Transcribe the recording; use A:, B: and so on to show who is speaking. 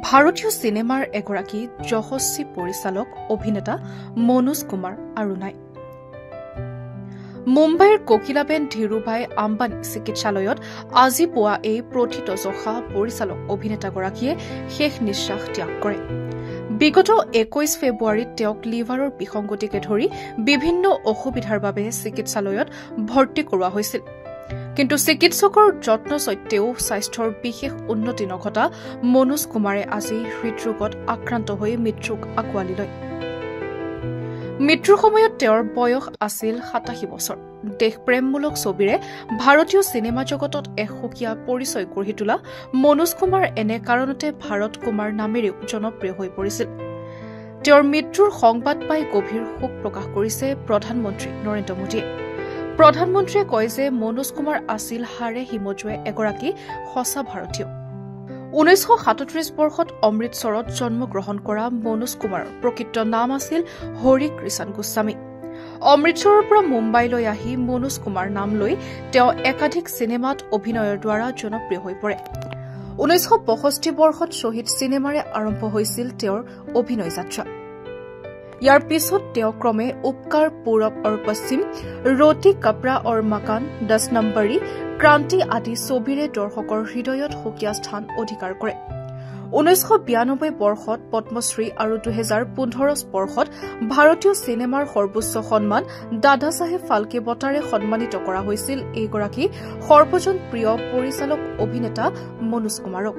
A: ভাৰতীয় চিনেমাৰ এগৰাকী যশস্বী পৰিচালক অভিনেতা মনোজ কুমাৰ আৰু নাই। মুম্বাইৰ কোকিলাবেন ধীৰুভাই আম্বানী চিকিৎসালয়ত আজি পুৱা এই প্ৰথিতযশা পৰিচালক অভিনেতাগৰাকীয়ে শেষ নিশ্বাস ত্যাগ কৰে। বিগত 21 ফেব্ৰুৱাৰীত তেওঁক লিভাৰৰ বিসংগতিকে ধৰি বিভিন্ন অসুবিধাৰ বাবে চিকিৎসালয়ত ভৰ্তি কৰোৱা হৈছিল। কিন্তু চিকিৎসকৰ যত্ন সত্ত্বেও স্বাস্থ্যৰ বিশেষ উন্নতি নঘটা মনোজ কুমাৰে আজি হৃদৰোগত আক্ৰান্ত হৈ মৃত্যুক আঁকোৱালি লয়। মৃত্যুৰ সময়ত তেওঁৰ বয়স আছিল 87 বছৰ। দেশপ্ৰেমমূলক ছবিৰে ভাৰতীয় চিনেমা জগতত এক সুকীয়া পৰিচয় গঢ়ি তোলা মনোজ কুমাৰ এনে কাৰণতে ভাৰত কুমাৰ নামেৰেও জনপ্ৰিয় হৈ পৰিছিল। তেওঁৰ মৃত্যুৰ সংবাদ পাই গভীৰ শোক প্ৰকাশ কৰিছে প্ৰধানমন্ত্ৰী নৰেন্দ্ৰ মোদীয়ে। প্ৰধানমন্ত্ৰীয়ে কয় যে মনোজ কুমাৰ আছিল হাড়ে হিমজুৱে এগৰাকী সঁচা ভাৰতীয়। 1937 বৰ্ষত অমৃতসৰত জন্মগ্ৰহণ কৰা মনোজ কুমাৰৰ প্ৰকৃত নাম আছিল হৰি কৃষণ গোস্বামী। অমৃতসৰৰ পৰা মুম্বাইলৈ আহি মনোজ কুমাৰ নাম লৈ তেওঁ একাধিক চিনেমাত অভিনয়ৰ দ্বাৰা জনপ্ৰিয় হৈ পৰে। 1965 বৰ্ষত শ্বহীদ চিনেমাৰে আৰম্ভ হৈছিল তেওঁৰ অভিনয় যাত্ৰা। ইয়াৰ পিছত তেওঁ ক্ৰমে উপকাৰ পূৰব আৰু পশ্চিম, ৰোটি কপৰা আৰু মকান, 10 নম্বৰী, ক্ৰান্তি আদি ছবিৰে দৰ্শকৰ হৃদয়ত সুকীয়া স্থান অধিকাৰ কৰে। 1992 বৰ্ষত পদ্মশ্ৰী আৰু 2015 বৰ্ষত ভাৰতীয় চিনেমাৰ সৰ্বোচ্চ সন্মান দাদা চাহেব ফাল্কে বঁটাৰে সন্মানিত কৰা হৈছিল এইগৰাকী সৰ্বজন প্ৰিয় পৰিচালক অভিনেতা মনোজ কুমাৰক।